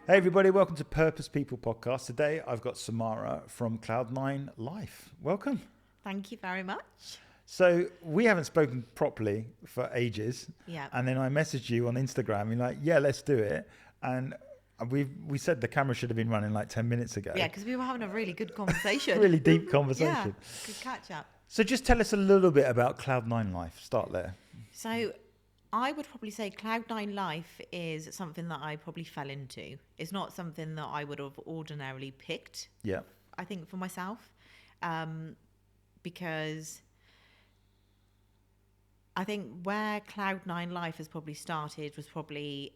Hey everybody, welcome to Purpose People Podcast. Today I've got Samara from Cloud9 Life. Welcome. Thank you very much. So we haven't spoken properly for ages. Yeah. And then I messaged you on Instagram and like, yeah, let's do it. And we said the camera should have been running like 10 minutes ago. Yeah, because we were having a really good conversation. Really deep conversation. Yeah, good catch up. So just tell us a little bit about Cloud9 Life. Start there. So I would probably say Cloud9 Life is something that I probably fell into. It's not something that I would have ordinarily picked. Yeah. I think for myself, because I think where Cloud9 Life has probably started was probably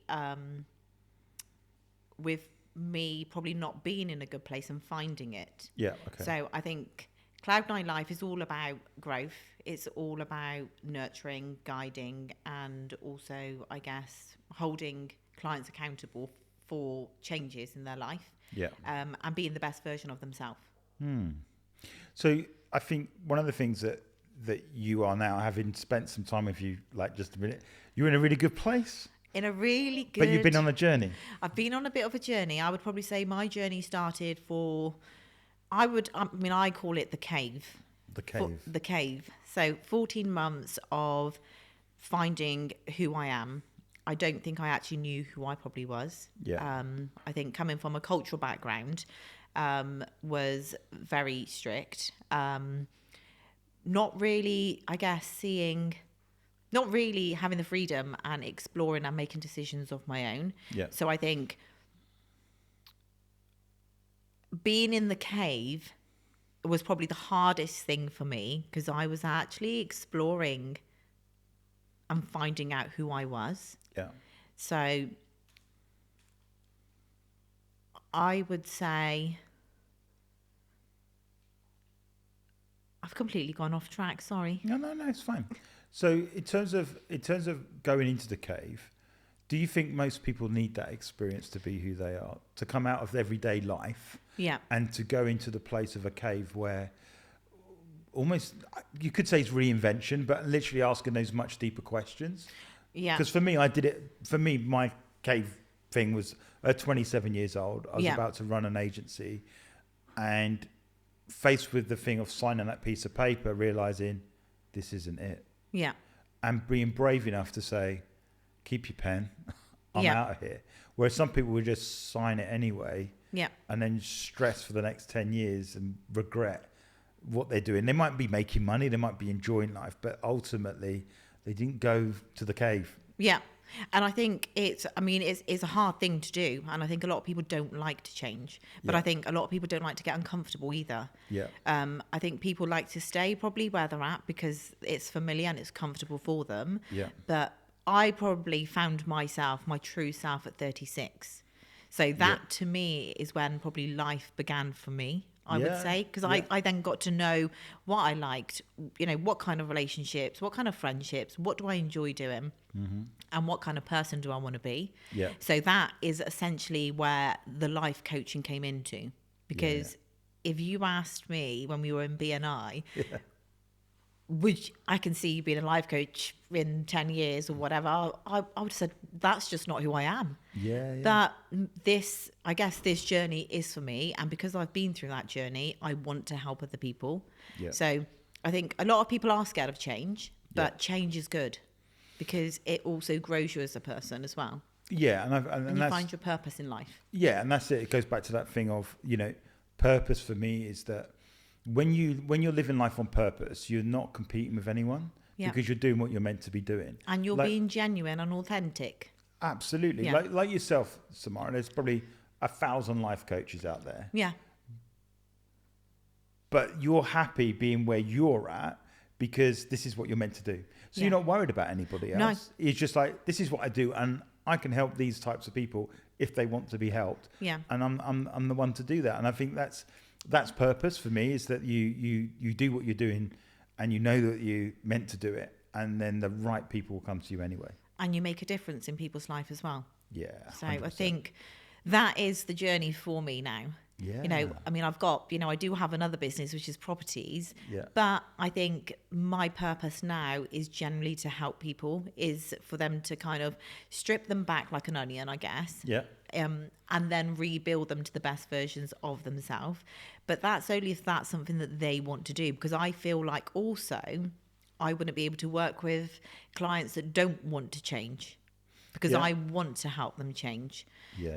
with me probably not being in a good place and finding it. Yeah. Okay. So I think Cloud9 Life is all about growth. It's all about nurturing, guiding, and also, I guess, holding clients accountable for changes in their life. Yeah. And being the best version of themselves. So I think one of the things that you are now, having spent some time with you, like just a minute, you're in a really good place. In a really good... But you've been on a journey. I've been on a bit of a journey. I would probably say my journey started I call it the cave. The cave. So 14 months of finding who I am. I don't think I actually knew who I probably was. Yeah. I think coming from a cultural background was very strict. Not really, I guess, not really having the freedom and exploring and making decisions of my own. Yeah. So I think being in the cave was probably the hardest thing for me because I was actually exploring and finding out who I was. Yeah. So I would say I've completely gone off track. Sorry. No, it's fine. So in terms of going into the cave, do you think most people need that experience to be who they are, to come out of everyday life? Yeah. And to go into the place of a cave where almost, you could say it's reinvention, but literally asking those much deeper questions. Yeah. Because for me, I did it. For me, my cave thing was at 27 years old. I was about to run an agency and faced with the thing of signing that piece of paper, realizing this isn't it. Yeah. And being brave enough to say, keep your pen, I'm out of here. Whereas some people would just sign it anyway. Yeah. And then stress for the next 10 years and regret what they're doing. They might be making money, they might be enjoying life, but ultimately they didn't go to the cave. Yeah. And I think it's a hard thing to do. And I think a lot of people don't like to change. But I think a lot of people don't like to get uncomfortable either. Yeah. I think people like to stay probably where they're at because it's familiar and it's comfortable for them. Yeah. But I probably found my true self at 36. So that to me is when probably life began for me, I would say, because I then got to know what I liked, what kind of relationships, what kind of friendships, what do I enjoy doing, and what kind of person do I want to be. Yeah. So that is essentially where the life coaching came into, because if you asked me when we were in BNI, I can see you being a life coach in 10 years or whatever, I would have said, that's just not who I am. That this journey is for me. And because I've been through that journey, I want to help other people. So I think a lot of people are scared of change, but change is good because it also grows you as a person as well. Yeah. And you find your purpose in life. Yeah. And that's it. It goes back to that thing of, purpose for me is that when you're living life on purpose, you're not competing with anyone because you're doing what you're meant to be doing. And you're being genuine and authentic. Absolutely. Yeah. Like yourself, Samara, there's probably 1,000 life coaches out there. Yeah. But you're happy being where you're at because this is what you're meant to do. So you're not worried about anybody else. No. It's just like, this is what I do and I can help these types of people if they want to be helped. Yeah. And I'm the one to do that. And I think that's purpose for me, is that you do what you're doing and you know that you're meant to do it, and then the right people will come to you anyway. And you make a difference in people's life as well. Yeah. 100%. So I think that is the journey for me now. Yeah. You know, I mean, I've got, you know, I do have another business, which is properties. Yeah. But I think my purpose now is generally to help people, is for them to kind of strip them back like an onion, I guess. Yeah. And then rebuild them to the best versions of themselves. But that's only if that's something that they want to do, because I feel like also I wouldn't be able to work with clients that don't want to change, because I want to help them change.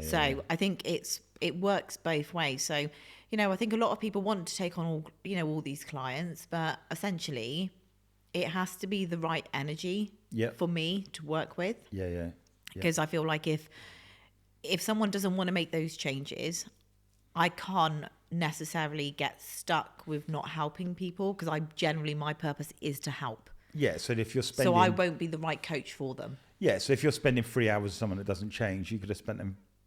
So I think it works both ways. So, you know, I think a lot of people want to take on all these clients, but essentially it has to be the right energy for me to work with. Because I feel like if someone doesn't want to make those changes, I can't necessarily get stuck with not helping people, because my purpose is to help. Yeah, so if you're spending... So I won't be the right coach for them. Yeah, so if you're spending 3 hours with someone that doesn't change, you could have spent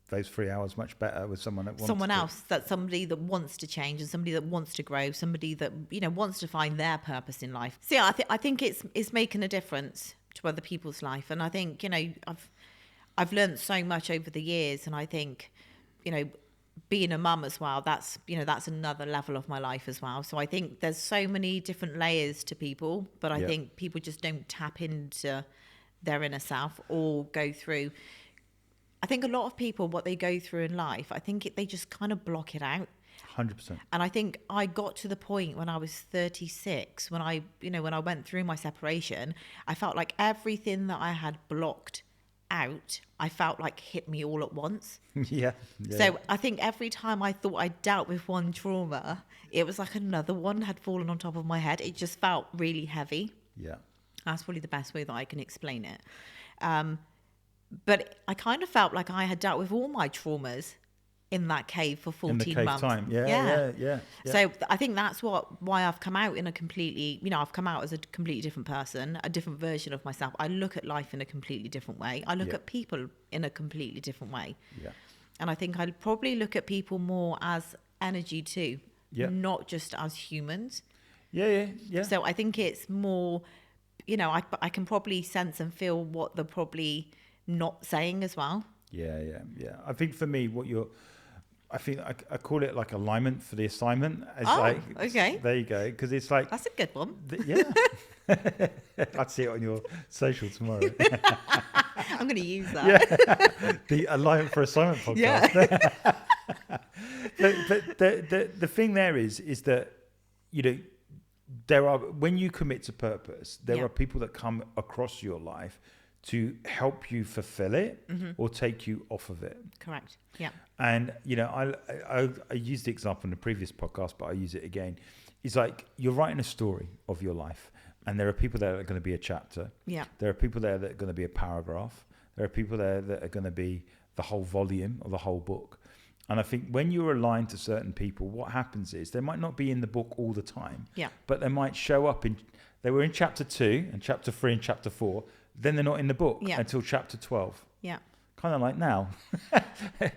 those 3 hours much better with someone that wants someone else, that's somebody that wants to change and somebody that wants to grow, somebody that, you know, wants to find their purpose in life. So yeah, I think it's making a difference to other people's life. And I think, you know, I've learned so much over the years, and I think, you know, being a mum as well, that's another level of my life as well. So I think there's so many different layers to people, but I think people just don't tap into their inner self or go through. I think a lot of people, what they go through in life, I think they just kind of block it out. 100%. And I think I got to the point when I was 36, when I went through my separation, I felt like everything that I had blocked out, I felt like hit me all at once. So I think every time I thought I dealt with one trauma, it was like another one had fallen on top of my head. It just felt really heavy. That's probably the best way that I can explain it. But I kind of felt like I had dealt with all my traumas in that cave for 14 months. In the cave time. Yeah. So I think that's why I've come out in a completely, you know, I've come out as a completely different person, a different version of myself. I look at life in a completely different way. I look at people in a completely different way. And I think I'd probably look at people more as energy too, not just as humans. So I think it's more, you know, I can probably sense and feel what they're probably not saying as well. I think for me, I think I call it like alignment for the assignment. It's okay. There you go. Because it's like... That's a good one. I'd see it on your social tomorrow. I'm going to use that. The alignment for assignment podcast. But the thing there is that, you know, when you commit to purpose, there are people that come across your life to help you fulfill it or take you off of it. Correct. Yeah. And, you know, I used the example in the previous podcast, but I use it again. It's like you're writing a story of your life, and there are people there that are going to be a chapter. There are people there that are going to be a paragraph. There are people there that are going to be the whole volume or the whole book. And I think when you're aligned to certain people, what happens is they might not be in the book all the time, but they might show up they were in chapter 2 and chapter 3 and chapter 4. Then they're not in the book until chapter 12. Kind of like now.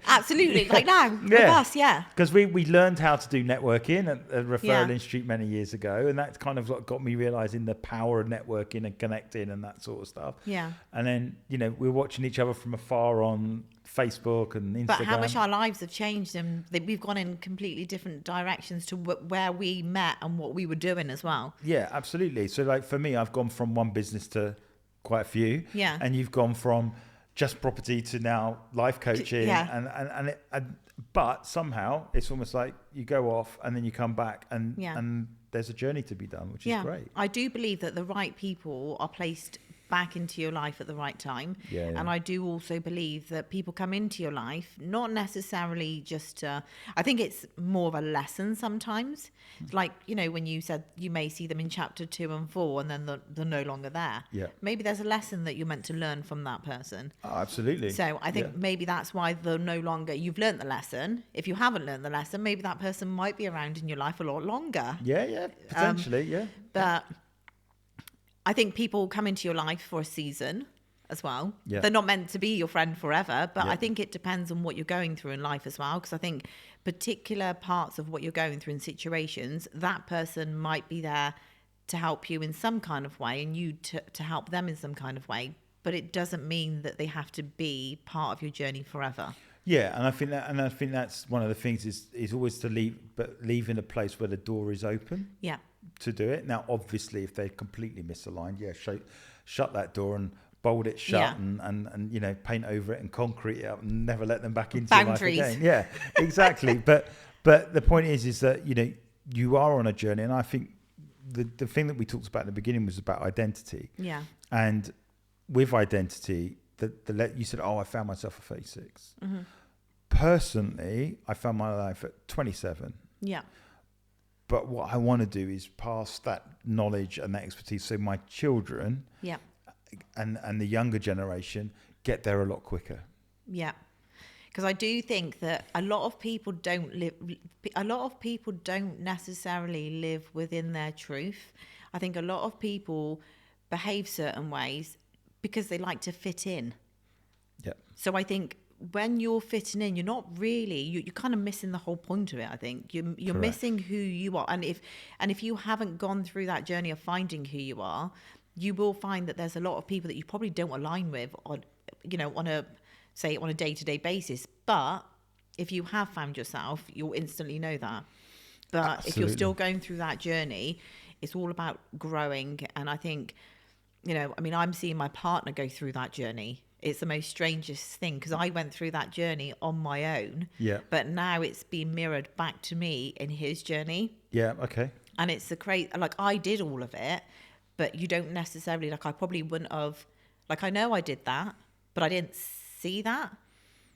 Absolutely, like now. With us, Because we learned how to do networking at Referral Institute many years ago, and that kind of got me realising the power of networking and connecting and that sort of stuff. And then, you know, we're watching each other from afar on Facebook and Instagram. But how much our lives have changed, and we've gone in completely different directions to where we met and what we were doing as well. Yeah, absolutely. So like for me, I've gone from one business to quite a few. And you've gone from just property to now life coaching. But somehow it's almost like you go off and then you come back and there's a journey to be done, which is great. I do believe that the right people are placed back into your life at the right time. And I do also believe that people come into your life not necessarily just I think it's more of a lesson sometimes. It's like, you know, when you said you may see them in chapter 2 and 4 and then they're no longer there. Maybe there's a lesson that you're meant to learn from that person. Absolutely. So I think maybe that's why they're no longer, you've learned the lesson. If you haven't learned the lesson, maybe that person might be around in your life a lot longer. Potentially. But I think people come into your life for a season as well. They're not meant to be your friend forever, but I think it depends on what you're going through in life as well. Because I think particular parts of what you're going through in situations, that person might be there to help you in some kind of way and you to help them in some kind of way. But it doesn't mean that they have to be part of your journey forever. Yeah, and I think that's one of the things is always to leave in a place where the door is open. Yeah. To do it. Now, obviously, if they're completely misaligned, shut that door and bolt it shut and you know, paint over it and concrete it up and never let them back into your life again. Yeah, exactly. but the point is that, you know, you are on a journey, and I think the thing that we talked about in the beginning was about identity. Yeah. And with identity, you said, I found myself at 36. Mm-hmm. Personally, I found my life at 27. Yeah. But what I want to do is pass that knowledge and that expertise so my children and the younger generation get there a lot quicker. Yeah. Because I do think that a lot of people don't necessarily live within their truth. I think a lot of people behave certain ways because they like to fit in. Yeah. So I think when you're fitting in, you're not really, you're kind of missing the whole point of it. I think you're missing who you are. And if you haven't gone through that journey of finding who you are, you will find that there's a lot of people that you probably don't align with on a day-to-day basis. But if you have found yourself, you'll instantly know that. But Absolutely. If you're still going through that journey, it's all about growing. And I think, I'm seeing my partner go through that journey. It's the most strangest thing because I went through that journey on my own. Yeah. But now it's been mirrored back to me in his journey. Yeah. Okay. And it's I did all of it, but you don't necessarily, I probably wouldn't have, I know I did that, but I didn't see that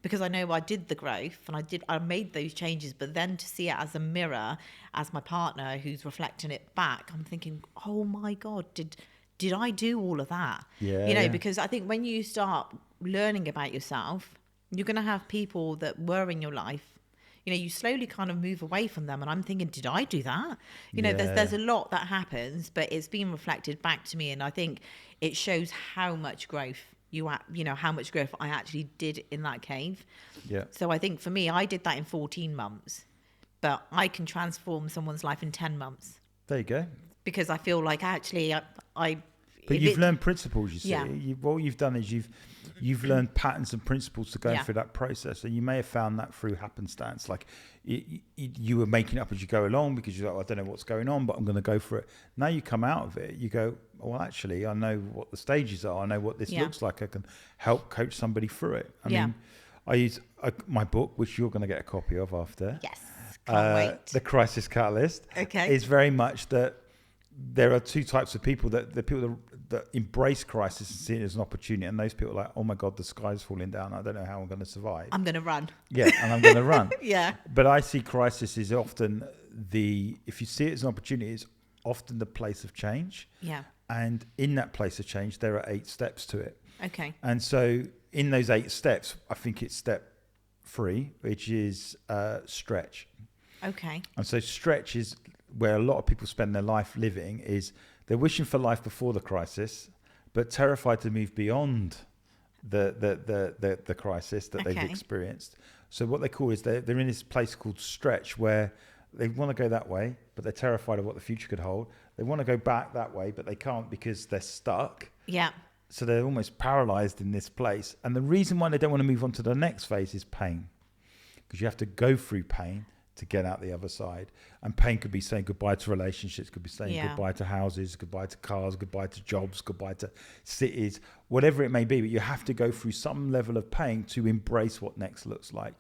because I know I did the growth and I made those changes, but then to see it as a mirror, as my partner who's reflecting it back, I'm thinking, oh my God, did I do all of that? Yeah. Because I think when you start learning about yourself, you're going to have people that were in your life. You slowly kind of move away from them. And I'm thinking, did I do that? There's a lot that happens, but it's been reflected back to me. And I think it shows how much growth how much growth I actually did in that cave. Yeah. So I think for me, I did that in 14 months, but I can transform someone's life in 10 months. There you go. Because I feel like actually But you've learned principles, you see. Yeah. What you've done is you've learned patterns and principles to go through that process. And you may have found that through happenstance. Like you were making it up as you go along because you're like, I don't know what's going on, but I'm going to go for it. Now you come out of it, you go, well, actually, I know what the stages are. I know what this looks like. I can help coach somebody through it. I mean, I use my book, which you're going to get a copy of after. Yes. Can't wait. The Crisis Catalyst. Okay. Is very much that there are two types of people, the people that embrace crisis and see it as an opportunity, and those people are like, oh my God, the sky's falling down. I don't know how I'm going to survive. I'm going to run. Yeah, and I'm going to run. Yeah. But I see crisis is often if you see it as an opportunity, it's often the place of change. Yeah. And in that place of change, there are 8 steps to it. Okay. And so in those 8 steps, I think it's step 3, which is stretch. Okay. And so stretch is where a lot of people spend their life living, is they're wishing for life before the crisis, but terrified to move beyond the crisis that they've experienced. So what they call is they're in this place called stretch, where they want to go that way, but they're terrified of what the future could hold. They want to go back that way, but they can't because they're stuck. Yeah. So they're almost paralyzed in this place. And the reason why they don't want to move on to the next phase is pain, because you have to go through pain to get out the other side. And pain could be saying goodbye to relationships, could be saying goodbye to houses, goodbye to cars, goodbye to jobs, goodbye to cities, whatever it may be. But you have to go through some level of pain to embrace what next looks like.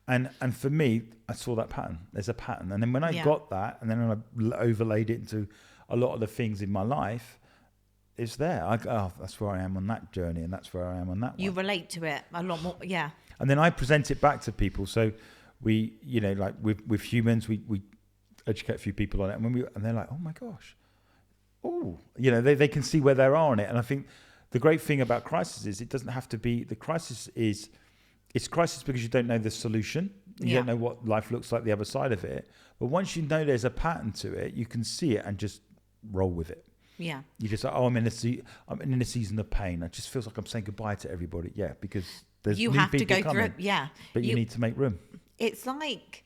And for me, I saw that pattern. There's a pattern. And then when I got that, and then I overlaid it into a lot of the things in my life, it's there. That's where I am on that journey, and that's where I am on that one. You relate to it a lot more, yeah. And then I present it back to people. So we, like with humans, we educate a few people on it, and they're like, oh my gosh, they can see where they are on it. And I think the great thing about crisis is it doesn't have to be the crisis. It's crisis because you don't know the solution. You don't know what life looks like the other side of it. But once you know there's a pattern to it, you can see it and just roll with it. Yeah. You just like, I'm in a season of pain. It just feels like I'm saying goodbye to everybody. Yeah, because there's you new have to people go coming, through it. Yeah. But you need to make room. It's like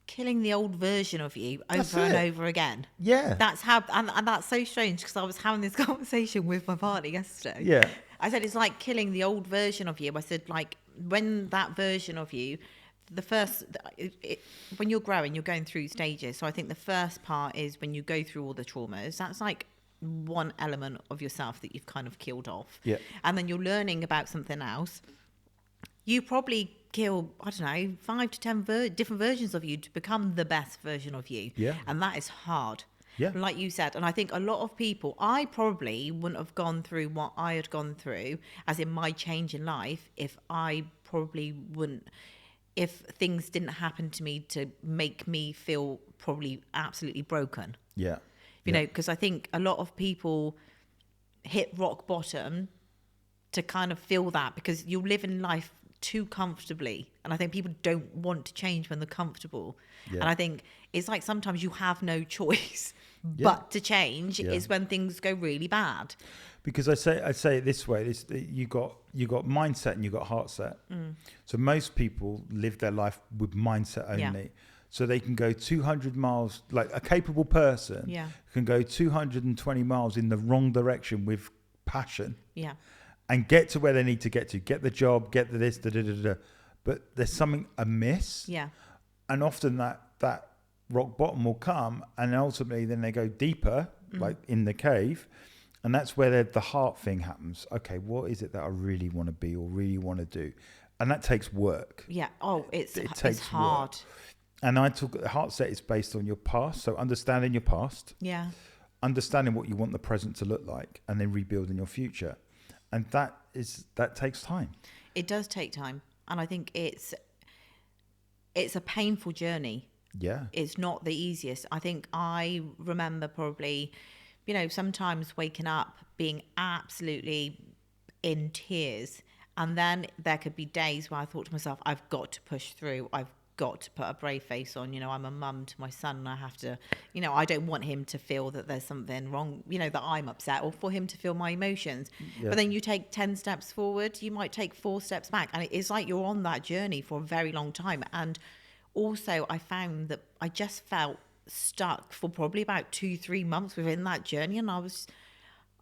killing the old version of you over and over again. Yeah. That's how, and that's so strange because I was having this conversation with my partner yesterday. Yeah. I said, it's like killing the old version of you. I said, when that version of you, when you're growing, you're going through stages. So I think the first part is when you go through all the traumas. That's like one element of yourself that you've kind of killed off. Yeah. And then you're learning about something else. You probably kill, I don't know, 5 to 10 different versions of you to become the best version of you. Yeah. And that is hard. Yeah. Like you said. And I think a lot of people, I probably wouldn't have gone through what I had gone through, as in my change in life, if things didn't happen to me to make me feel probably absolutely broken. Yeah. You know, because I think a lot of people hit rock bottom to kind of feel that, because you're living life too comfortably. And I think people don't want to change when they're comfortable. Yeah. And I think it's like sometimes you have no choice but to change is when things go really bad. Because I say it this way: you got mindset and you got heart set. So most people live their life with mindset only. Yeah. So they can go 200 miles, like a capable person can go 220 miles in the wrong direction with passion. Yeah. And get to where they need to get the job, get the this, but there's something amiss. Yeah. And often that rock bottom will come, and ultimately then they go deeper, like in the cave. And that's where the heart thing happens. Okay, what is it that I really want to be or really want to do? And that takes work. Yeah. Oh, it's hard. Work. And I took heart set is based on your past. So understanding your past. Yeah. Understanding what you want the present to look like, and then rebuilding your future. And that takes time. It does take time. And I think it's a painful journey. Yeah. It's not the easiest. I think I remember probably, you know, sometimes waking up being absolutely in tears. And then there could be days where I thought to myself, I've got to push through. I've got to put a brave face on. You know, I'm a mum to my son, and I have to, you know, I don't want him to feel that there's something wrong, you know, that I'm upset, or for him to feel my emotions. Yeah. But then you take 10 steps forward, you might take 4 steps back. And it's like you're on that journey for a very long time. And also I found that I just felt stuck for probably about 2-3 months within that journey. And I was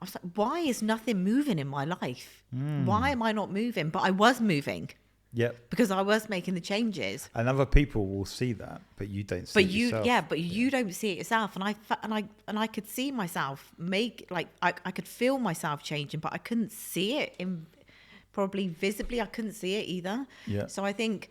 like, why is nothing moving in my life? Why am I not moving? But I was moving. Yep. Because I was making the changes. And other people will see that, but you don't see it yourself. You don't see it yourself. And I could see myself I could feel myself changing, but I couldn't see it probably visibly. I couldn't see it either. Yeah. So I think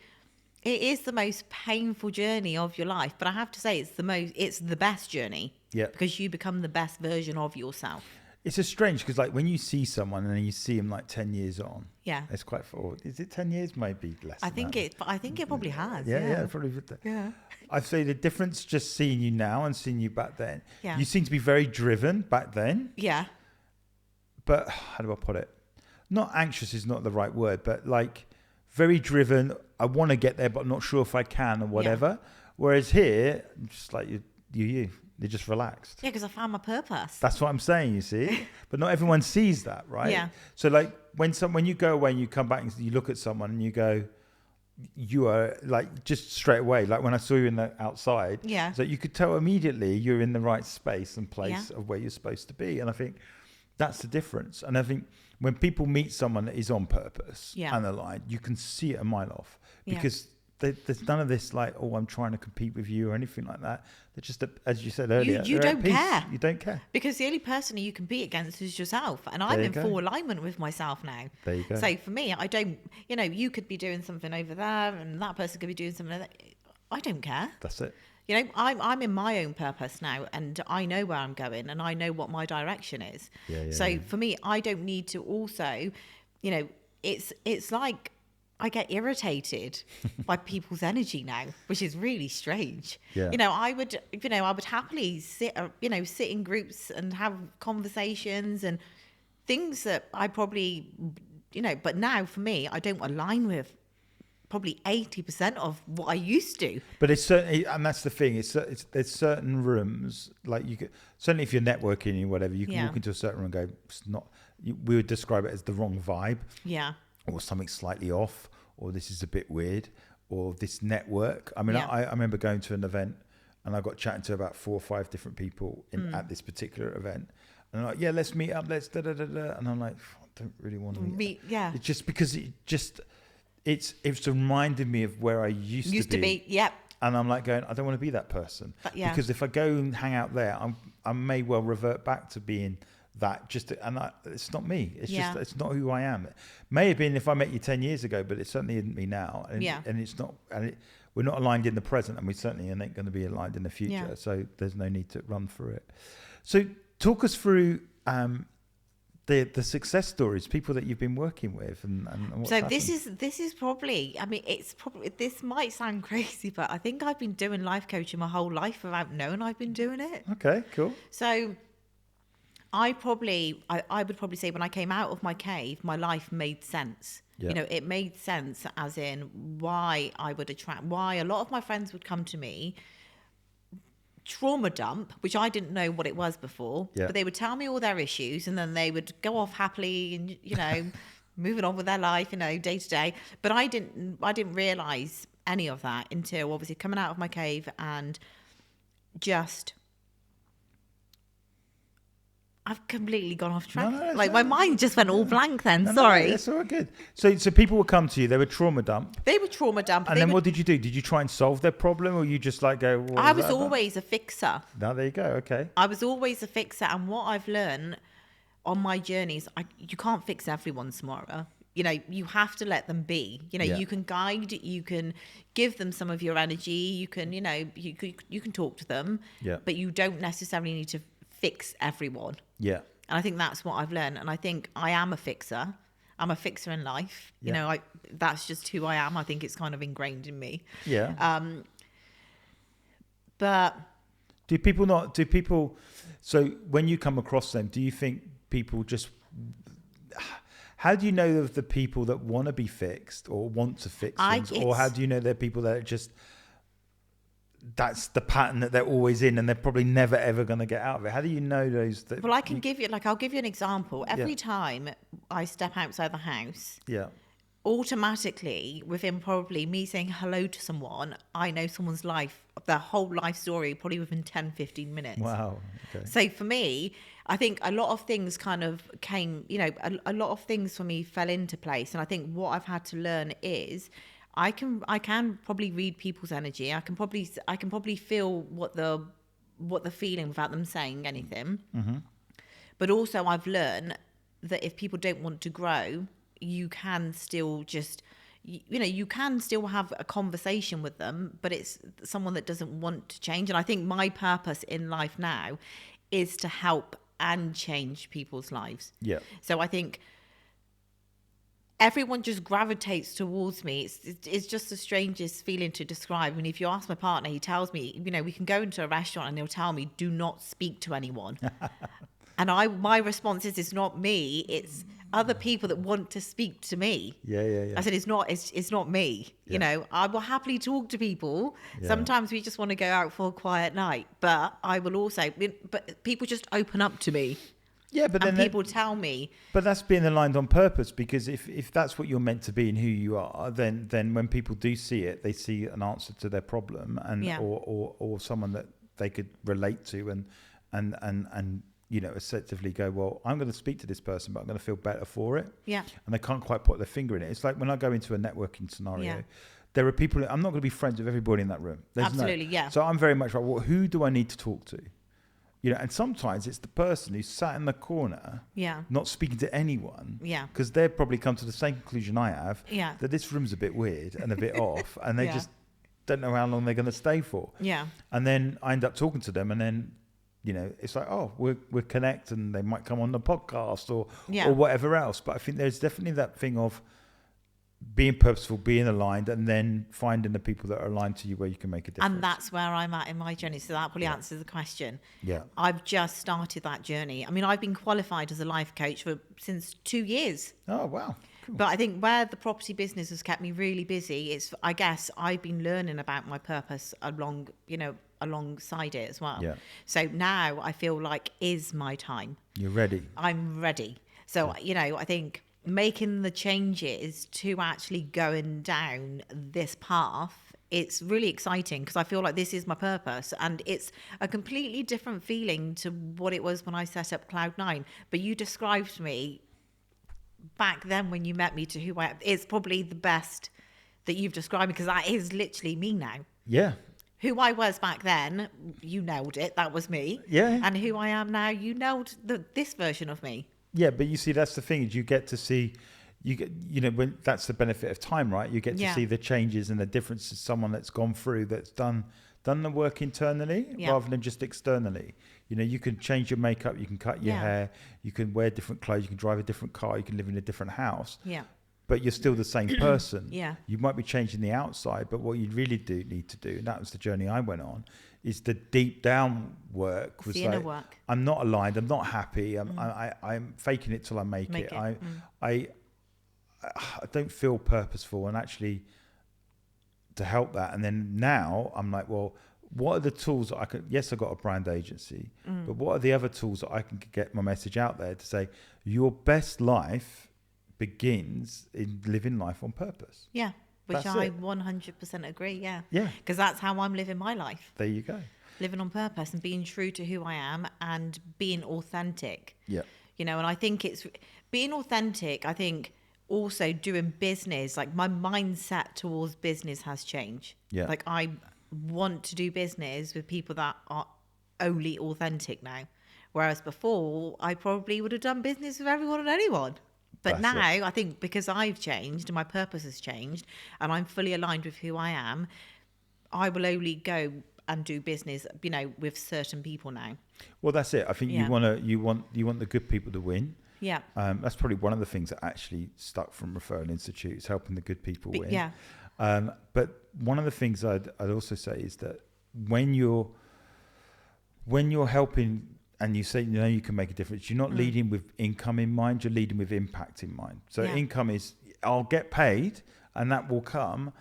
it is the most painful journey of your life, but I have to say it's the best journey. Yeah. Because you become the best version of yourself. It's just strange because, like, when you see someone and then you see him like 10 years on, it's quite forward. Is it 10 years? Maybe less. I think it probably has. Yeah, probably. Yeah. I'd say the difference just seeing you now and seeing you back then. Yeah. You seem to be very driven back then. Yeah. But how do I put it? Not anxious is not the right word, but like very driven. I want to get there, but I'm not sure if I can or whatever. Yeah. Whereas here, I'm just like you. They're just relaxed. Yeah, because I found my purpose. That's what I'm saying, you see. But not everyone sees that, right? Yeah. So like when you go away and you come back and you look at someone and you go, you are like just straight away. Like when I saw you in the outside, so you could tell immediately you're in the right space and place of where you're supposed to be. And I think that's the difference. And I think when people meet someone that is on purpose and aligned, you can see it a mile off because there's none of this like, oh, I'm trying to compete with you or anything like that. They're just, as you said earlier, you don't care. You don't care. Because the only person you compete against is yourself. And I'm in full alignment with myself now. There you go. So for me, I don't, you know, you could be doing something over there and that person could be doing something over there. I don't care. That's it. You know, I'm in my own purpose now, and I know where I'm going and I know what my direction is. So for me, I don't need to also, you know, it's like, I get irritated by people's energy now, which is really strange. Yeah. You know, I would happily sit in groups and have conversations and things that I probably, you know, but now for me, I don't align with probably 80% of what I used to. But it's certainly, and that's the thing, there's certain rooms, like you could, certainly if you're networking or whatever, you can walk into a certain room and go, it's not, we would describe it as the wrong vibe. Yeah. Or something slightly off, or this is a bit weird, or this network. I mean, I remember going to an event and I got chatting to about 4 or 5 different people at this particular event. And I'm like, yeah, let's meet up, let's da-da-da-da. And I'm like, I don't really want to meet. Yeah. It's just because it's reminded me of where I used to be. Yep. And I'm like going, I don't want to be that person. Because if I go and hang out there, I may well revert back to being that. It's not me. It's just, it's not who I am. It may have been if I met you 10 years ago, but it certainly isn't me now. And it's not, we're not aligned in the present, and we certainly ain't going to be aligned in the future. Yeah. So there's no need to run through it. So talk us through the success stories, people that you've been working with, and what's happened. This is probably, I mean, it's probably, this might sound crazy, but I think I've been doing life coaching my whole life without knowing I've been doing it. Okay, cool. So I would probably say when I came out of my cave, my life made sense. Yeah. You know, it made sense as in why a lot of my friends would come to me, trauma dump, which I didn't know what it was before, but they would tell me all their issues, and then they would go off happily and, you know, moving on with their life, you know, day to day. But I didn't realize any of that until obviously coming out of my cave and just, I've completely gone off track. My mind just went all blank then. Sorry. That's all good. So people would come to you. They would trauma dump. They would trauma dump. And then what did you do? Did you try and solve their problem, or you just like go? I was always a fixer. No, there you go. Okay. I was always a fixer, and what I've learned on my journeys, you can't fix everyone, Samara. You know, you have to let them be. You know, you can guide, you can give them some of your energy, you can, you know, you can talk to them. Yeah. But you don't necessarily need to fix everyone. Yeah. And I think that's what I've learned. And I think I am a fixer. I'm a fixer in life. You know, that's just who I am. I think it's kind of ingrained in me. Yeah. But so when you come across them, do you think people just, how do you know of the people that want to be fixed or want to fix things? Or how do you know they're people that are just, that's the pattern that they're always in, and they're probably never ever going to get out of it? How do you know those? Well, I'll give you an example. Every time I step outside the house, automatically within probably me saying hello to someone, I know someone's life, their whole life story, probably within 10, 15 minutes. Wow. Okay. So for me, I think a lot of things kind of came, you know, a lot of things for me fell into place. And I think what I've had to learn is I can probably read people's energy. I can probably feel what they're feeling without them saying anything. Mm-hmm. But also I've learned that if people don't want to grow, you can still just, you know, you can still have a conversation with them, but it's someone that doesn't want to change. And I think my purpose in life now is to help and change people's lives. Yeah. So I think everyone just gravitates towards me. It's just the strangest feeling to describe. I mean, if you ask my partner, he tells me, you know, we can go into a restaurant and he'll tell me, do not speak to anyone. And my response is, it's not me, it's other people that want to speak to me. Yeah. I said, it's not me. Yeah. You know, I will happily talk to people. Yeah. Sometimes we just want to go out for a quiet night, but but people just open up to me. Yeah, but then people tell me. But that's being aligned on purpose, because if that's what you're meant to be and who you are, then when people do see it, they see an answer to their problem, and or someone that they could relate to, and you know, assertively go, well, I'm going to speak to this person, but I'm going to feel better for it. Yeah. And they can't quite put their finger in it. It's like when I go into a networking scenario, there are people, I'm not going to be friends with everybody in that room. Absolutely, yeah. So I'm very much like, well, who do I need to talk to? You know, and sometimes it's the person who's sat in the corner, not speaking to anyone, because they've probably come to the same conclusion I have, that this room's a bit weird and a bit off, and they just don't know how long they're going to stay for. Yeah. And then I end up talking to them, and then, you know, it's like, oh, we're connect, and they might come on the podcast or whatever else. But I think there's definitely that thing of being purposeful, being aligned, and then finding the people that are aligned to you where you can make a difference. And that's where I'm at in my journey. So that probably answers the question. Yeah. I've just started that journey. I mean, I've been qualified as a life coach since 2 years. Oh, wow. Cool. But I think where the property business has kept me really busy, I guess I've been learning about my purpose alongside it as well. Yeah. So now I feel like is my time. You're ready. I'm ready. So, you know, I think making the changes to actually going down this path, it's really exciting, because I feel like this is my purpose, and it's a completely different feeling to what it was when I set up Cloud9. But you described me back then when you met me to who I am, it's probably the best that you've described me, because that is literally me now. Yeah. Who I was back then, you nailed it. That was me. Yeah. And who I am now, you nailed this version of me. Yeah, but you see, that's the thing, is you get to see, when that's the benefit of time, right? You get to see the changes and the differences someone that's gone through, that's done the work internally rather than just externally. You can change your makeup, you can cut your hair, you can wear different clothes, you can drive a different car, you can live in a different house. Yeah. But you're still the same person. Yeah. You might be changing the outside, but what you really do need to do, and that was the journey I went on, is the deep down work. Was the inner work. I'm not aligned. I'm not happy. I'm faking it till I make it. I don't feel purposeful, and actually to help that. And then now I'm like, well, what are the tools that I can? Yes, I got a brand agency, but what are the other tools that I can get my message out there to say your best life begins in living life on purpose? Yeah. Which That's I it. 100% agree. Yeah. Yeah. Because that's how I'm living my life. There you go. Living on purpose and being true to who I am and being authentic. Yeah. And I think it's being authentic. I think also doing business, like my mindset towards business has changed. Yeah. Like I want to do business with people that are only authentic now. Whereas before, I probably would have done business with everyone and anyone. But That's now, it. I think because I've changed and my purpose has changed and I'm fully aligned with who I am, I will only go and do business, with certain people now. Well, that's it. I think you want the good people to win. Yeah. That's probably one of the things that actually stuck from Referral Institute, is helping the good people win. Yeah. But one of the things I'd also say is that when you're helping, and you say, you can make a difference, you're not leading with income in mind, you're leading with impact in mind. So income is, I'll get paid and that will come,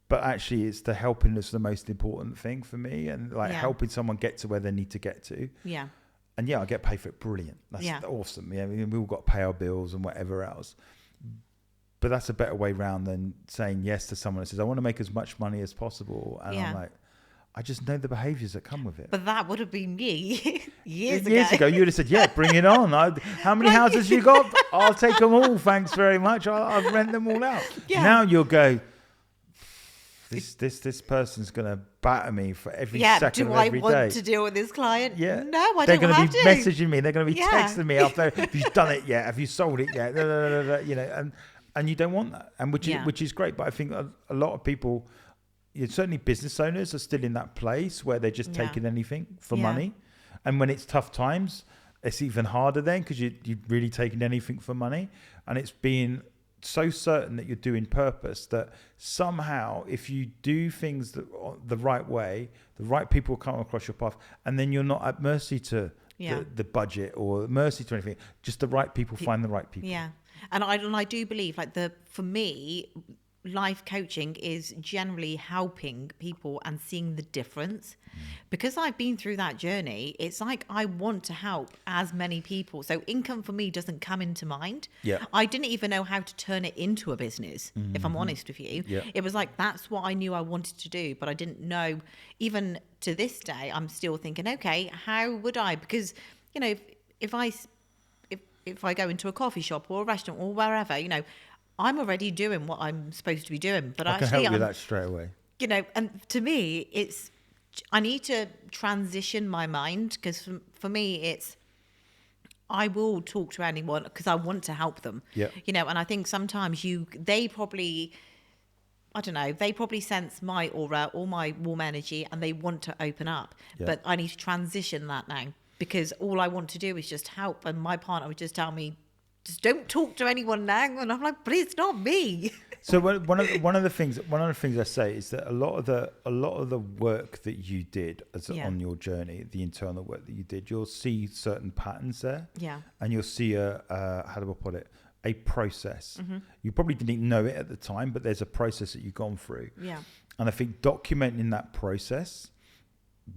but actually it's the helping that's the most important thing for me, and helping someone get to where they need to get to. Yeah. And I get paid for it. Brilliant. That's awesome. Yeah, we all got to pay our bills and whatever else. But that's a better way round than saying yes to someone that says, I want to make as much money as possible. And I'm like, I just know the behaviours that come with it. But that would have been me years ago. You would have said, yeah, bring it on. How many houses you got? I'll take them all. Thanks very much. I'll rent them all out. Yeah. Now you'll go, this person's going to batter me for every second of every day. Do I want to deal with this client? Yeah. No, I They're don't going have to be messaging me. They're going to be texting me after, have you done it yet? Have you sold it yet? And you don't want that. And which is great. But I think a lot of people, certainly business owners, are still in that place where they're just taking anything for money. And when it's tough times, it's even harder then, because you're really taking anything for money. And it's being so certain that you're doing purpose that somehow, if you do things the right way, the right people will come across your path, and then you're not at mercy to the budget or mercy to anything. Just the right people find the right people. Yeah. And I do believe, for me, life coaching is generally helping people and seeing the difference. Because I've been through that journey, it's like I want to help as many people. So income for me doesn't come into mind. Yeah. I didn't even know how to turn it into a business, if I'm honest with you. Yeah. It was like, that's what I knew I wanted to do, but I didn't know. Even to this day, I'm still thinking, okay, how would I? Because, if I go into a coffee shop or a restaurant or wherever, I'm already doing what I'm supposed to be doing. But I can help you that straight away. And to me, I need to transition my mind, because for me, I will talk to anyone because I want to help them. Yeah. And I think sometimes they probably sense my aura or my warm energy and they want to open up. Yeah. But I need to transition that now, because all I want to do is just help. And my partner would just tell me, just don't talk to anyone now. And I'm like, but it's not me. So one of the things I say is that a lot of the work that you did on your journey, the internal work that you did, you'll see certain patterns there. Yeah. And you'll see how do I put it? A process. Mm-hmm. You probably didn't know it at the time, but there's a process that you've gone through. Yeah. And I think documenting that process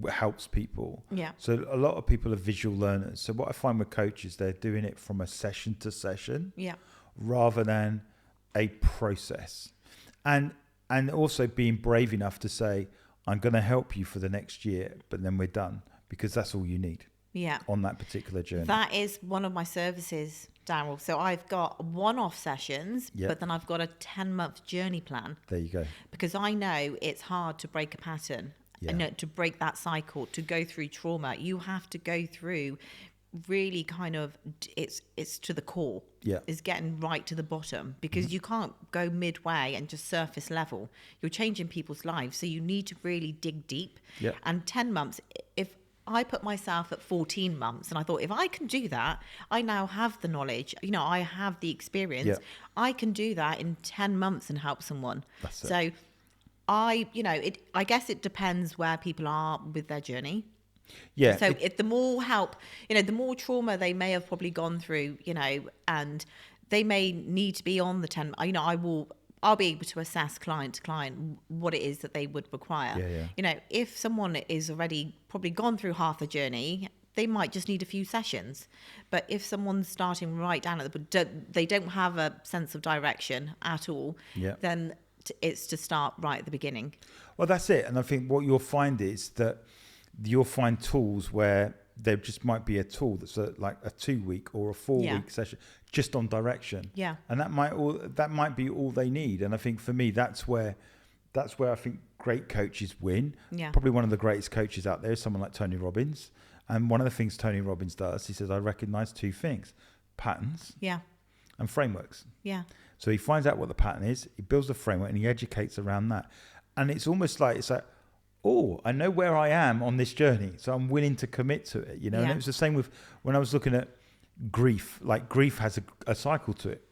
helps people. Yeah. So a lot of people are visual learners. So what I find with coaches, they're doing it from a session to session. Yeah. Rather than a process. And also being brave enough to say, I'm going to help you for the next year, but then we're done, because that's all you need. Yeah. On that particular journey. That is one of my services. Daryl. So I've got one-off sessions, but then I've got a 10-month journey plan. There you go. Because I know it's hard to break a pattern, and to break that cycle, to go through trauma. You have to go through really kind of, it's to the core. Is getting right to the bottom, because you can't go midway and just surface level. You're changing people's lives. So you need to really dig deep. And 10 months, if I put myself at 14 months and I thought, if I can do that, I now have the knowledge, I have the experience. I can do that in 10 months and help someone. That's it. So I guess it depends where people are with their journey. So the more help, the more trauma they may have probably gone through, and they may need to be on the 10, I'll be able to assess client to client what it is that they would require. If someone is already probably gone through half the journey, they might just need a few sessions. But if someone's starting right down at they don't have a sense of direction at all, then it's to start right at the beginning. Well, that's it. And I think what you'll find is that you'll find tools where there just might be a tool that's like a 2-week or a 4-week session just on direction. And that might be all they need. And I think for me, that's where I think great coaches win. Probably one of the greatest coaches out there is someone like Tony Robbins. And one of the things Tony Robbins does, he says, I recognize 2 things: patterns and frameworks. So he finds out what the pattern is, he builds a framework, and he educates around that. And it's almost like, oh, I know where I am on this journey, so I'm willing to commit to it, And it was the same with when I was looking at grief. Like, grief has a cycle to it.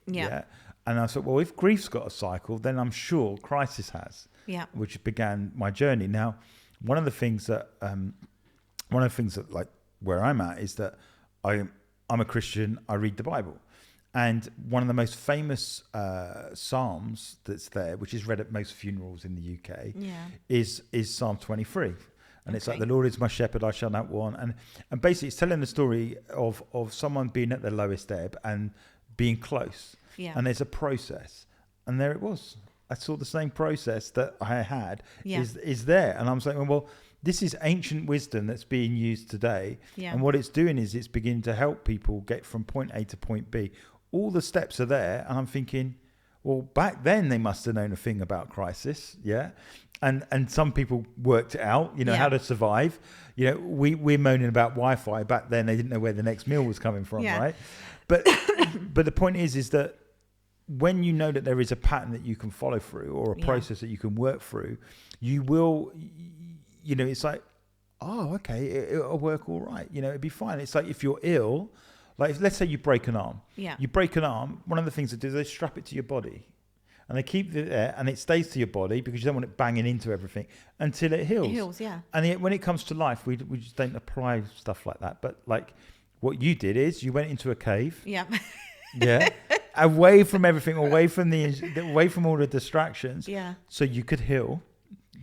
And I thought, well, if grief's got a cycle, then I'm sure crisis has. Which began my journey. Now, one of the things that like where I'm at is that I'm a Christian. I read the Bible. And one of the most famous Psalms that's there, which is read at most funerals in the UK, is Psalm 23. And it's like, the Lord is my shepherd, I shall not want. And basically it's telling the story of someone being at their lowest ebb and being close. And there's a process. And there it was. I saw the same process that I had is there. And I'm saying, well, this is ancient wisdom that's being used today. And what it's doing is it's beginning to help people get from point A to point B. All the steps are there, and I'm thinking, well, back then they must have known a thing about crisis, and some people worked it out, how to survive. We're moaning about Wi-Fi. Back then they didn't know where the next meal was coming from, right? But the point is that when you know that there is a pattern that you can follow through, or a process that you can work through, you will, it's like, oh, okay, it'll work all right. It'd be fine. It's like if you're ill. Like, let's say you break an arm. You break an arm, one of the things they do is they strap it to your body. And they keep it there, and it stays to your body because you don't want it banging into everything until it heals. It heals, And when it comes to life, we just don't apply stuff like that. But, like, what you did is you went into a cave. Away from everything, away from all the distractions. So you could heal.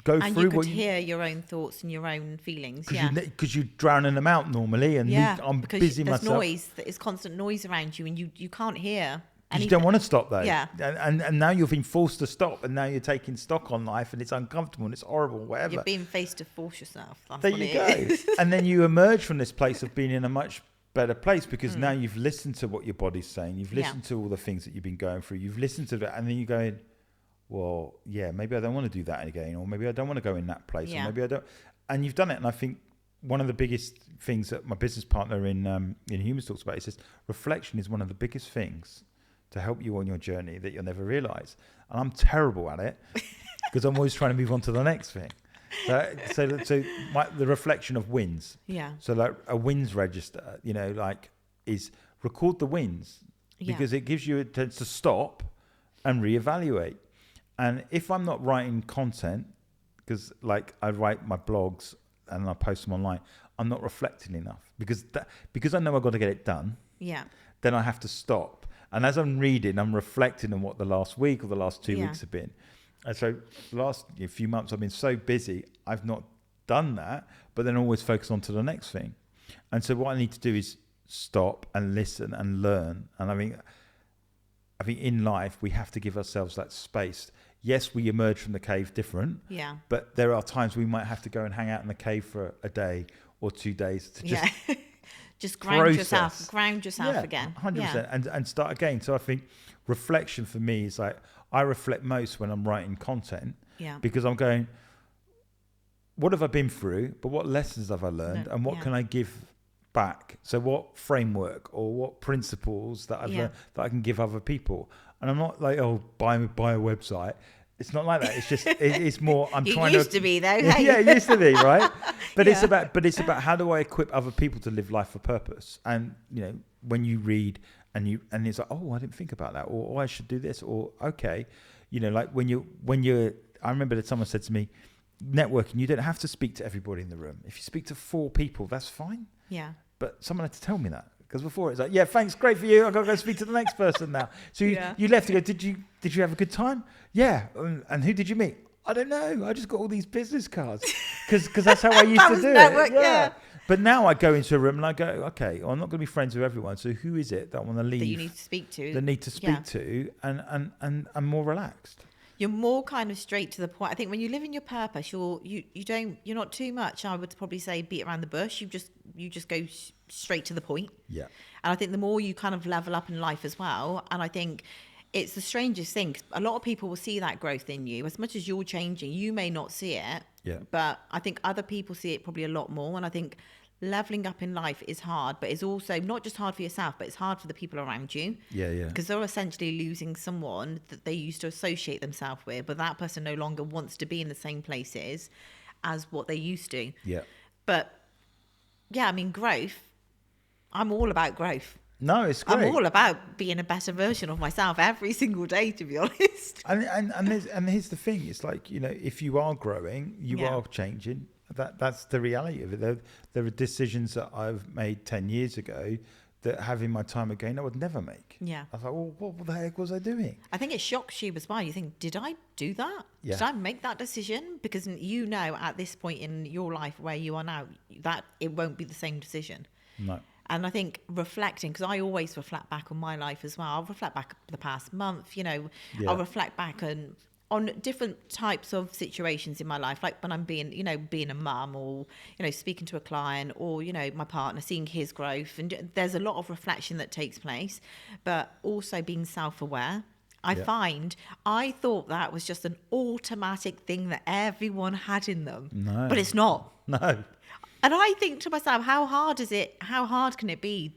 And you could hear your own thoughts and your own feelings, because you're drowning them out normally, and I'm busy there's myself. There's constant noise around you, and you can't hear anything. You don't want to stop though. And now you've been forced to stop, and now you're taking stock on life, and it's uncomfortable and it's horrible, whatever. You're being faced to force yourself. That's there what you go. And then you emerge from this place of being in a much better place, because now you've listened to what your body's saying, you've listened to all the things that you've been going through, you've listened to that, and then you're going, well, maybe I don't want to do that again, or maybe I don't want to go in that place, or maybe I don't. And you've done it. And I think one of the biggest things that my business partner in Humans talks about, he says, reflection is one of the biggest things to help you on your journey that you'll never realize. And I'm terrible at it because I'm always trying to move on to the next thing. So the reflection of wins. So like a wins register, is record the wins, because it gives you a chance to stop and reevaluate. And if I'm not writing content, because like I write my blogs and I post them online, I'm not reflecting enough because I know I've got to get it done. Then I have to stop. And as I'm reading, I'm reflecting on what the last week or the last 2 weeks have been. And so the last few months I've been so busy, I've not done that, but then always focus on to the next thing. And so what I need to do is stop and listen and learn. And I think in life we have to give ourselves that space. Yes, we emerge from the cave different. But there are times we might have to go and hang out in the cave for a day or 2 days to just just ground yourself again. 100%, and start again. So I think reflection for me is like, I reflect most when I'm writing content, because I'm going, what have I been through, but what lessons have I learned, and what can I give back? So what framework or what principles that I've learned that I can give other people? And I'm not like, oh, buy a website. It's not like that. It's just, it's more, I'm trying to. It used to be though. Hey? Yeah, it used to be, right? But it's about how do I equip other people to live life for purpose? And, you know, when you read and it's like, oh, I didn't think about that, or oh, I should do this, or okay, you know, like when you're, I remember that someone said to me, networking, you don't have to speak to everybody in the room. If you speak to 4 people, that's fine. Yeah. But someone had to tell me that, because before it's like, yeah, thanks, great for you. I've got to go speak to the next person now. So you left to go, did you have a good time? Yeah. And who did you meet? I don't know. I just got all these business cards because that's how I used to do it. Yeah. But now I go into a room and I go, okay, well, I'm not going to be friends with everyone. So who is it that I want to leave? That you need to speak to. That need to speak to, and I'm more relaxed. You're more kind of straight to the point. I think when you live in your purpose, you're not too much. I would probably say beat around the bush. You just go straight to the point. Yeah. And I think the more you kind of level up in life as well, and I think it's the strangest thing. A lot of people will see that growth in you. As much as you're changing, you may not see it. Yeah. But I think other people see it probably a lot more. And I think leveling up in life is hard, but it's also not just hard for yourself, but it's hard for the people around you. Yeah, yeah. Because they're essentially losing someone that they used to associate themselves with, but that person no longer wants to be in the same places as what they used to. Yeah. But yeah, I mean, growth. I'm all about growth. No, it's great. I'm all about being a better version of myself every single day, to be honest. And here's the thing: it's like, you know, if you are growing, you are changing. That's the reality of it. There are decisions that I've made 10 years ago that, having my time again, I would never make. Yeah. I was like, well, what the heck was I doing? I think it shocks you as well. You think, did I do that? Yeah. Did I make that decision? Because you know, at this point in your life where you are now, that it won't be the same decision. No. And I think reflecting, because I always reflect back on my life as well. I'll reflect back the past month, you know, I'll reflect back on different types of situations in my life, like when I'm being a mum, or, you know, speaking to a client, or, you know, my partner, seeing his growth. And there's a lot of reflection that takes place, but also being self-aware. I thought that was just an automatic thing that everyone had in them. No. But it's not. No. And I think to myself, how hard can it be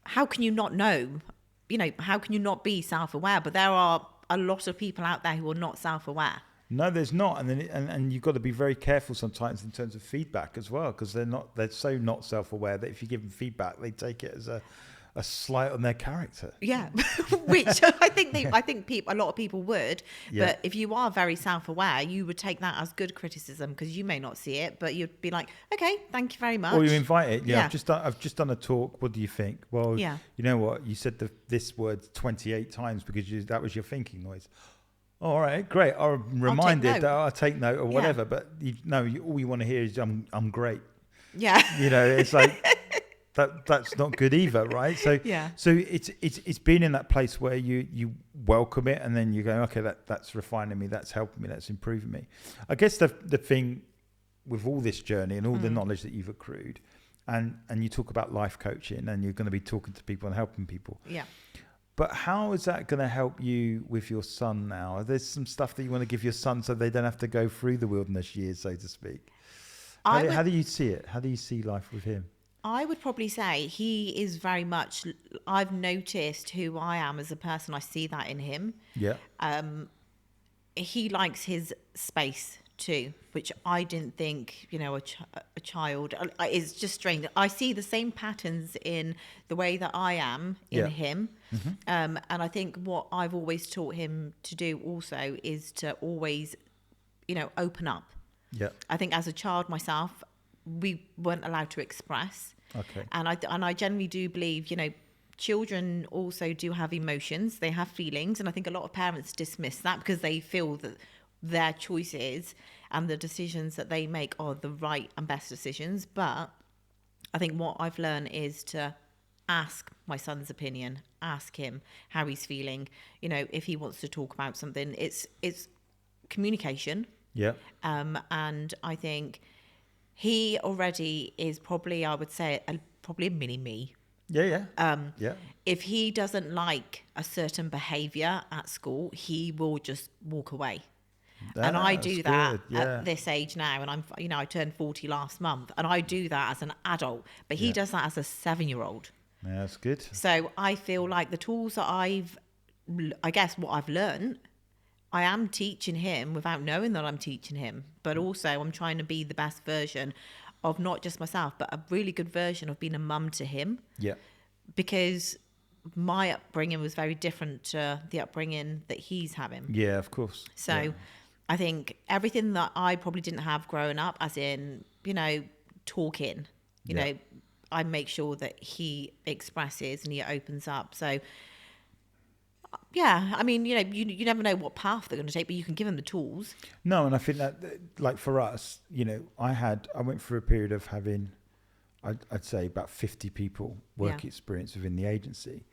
how can you not know? You know, how can you not be self-aware? But there are a lot of people out there who are not self-aware. No, there's not. And you've got to be very careful sometimes in terms of feedback as well, because they're so not self-aware that if you give them feedback, they take it as a slight on their character. Yeah, which I think a lot of people would. Yeah. But if you are very self-aware, you would take that as good criticism, because you may not see it, but you'd be like, okay, thank you very much. Or you invite it. Yeah, I've just done a talk. What do you think? Well, you know what? You said this word 28 times because that was your thinking noise. All right, great. I'm reminded that I'll take note or whatever. But all you want to hear is I'm great. Yeah. You know, it's like. That's not good either, right? So so it's been in that place where you welcome it, and then you go, okay, that's refining me, that's helping me, that's improving me. I guess the thing with all this journey and all the knowledge that you've accrued, and you talk about life coaching, and you're going to be talking to people and helping people. Yeah. But how is that going to help you with your son now? Are there some stuff that you want to give your son so they don't have to go through the wilderness years, so to speak? How do you see it? How do you see life with him? I would probably say he is very much, I've noticed who I am as a person. I see that in him. Yeah. He likes his space too, which I didn't think, you know, a child, it's just strange. I see the same patterns in the way that I am in him. Mm-hmm. And I think what I've always taught him to do also is to always, you know, open up. Yeah. I think as a child myself, we weren't allowed to express. Okay. And I generally do believe, you know, children also do have emotions, they have feelings, and I think a lot of parents dismiss that because they feel that their choices and the decisions that they make are the right and best decisions. But I think what I've learned is to ask my son's opinion, ask him how he's feeling, you know, if he wants to talk about something. It's communication. Yeah. And I think He already is probably, I would say, probably a mini me. Yeah. If he doesn't like a certain behaviour at school, he will just walk away. And I do that at this age now, and I turned 40 last month, and I do that as an adult, but he does that as a 7-year-old. Yeah, that's good. So I feel like the tools that I guess what I've learned, I am teaching him without knowing that I'm teaching him, but also I'm trying to be the best version of not just myself, but a really good version of being a mum to him. Yeah. Because my upbringing was very different to the upbringing that he's having. Yeah, of course. So I think everything that I probably didn't have growing up, as in, talking, I make sure that he expresses and he opens up. So, yeah, I mean, you never know what path they're going to take, but you can give them the tools. No, and I think that, like for us, I went through a period of having, I'd say about 50 people work experience within the agency.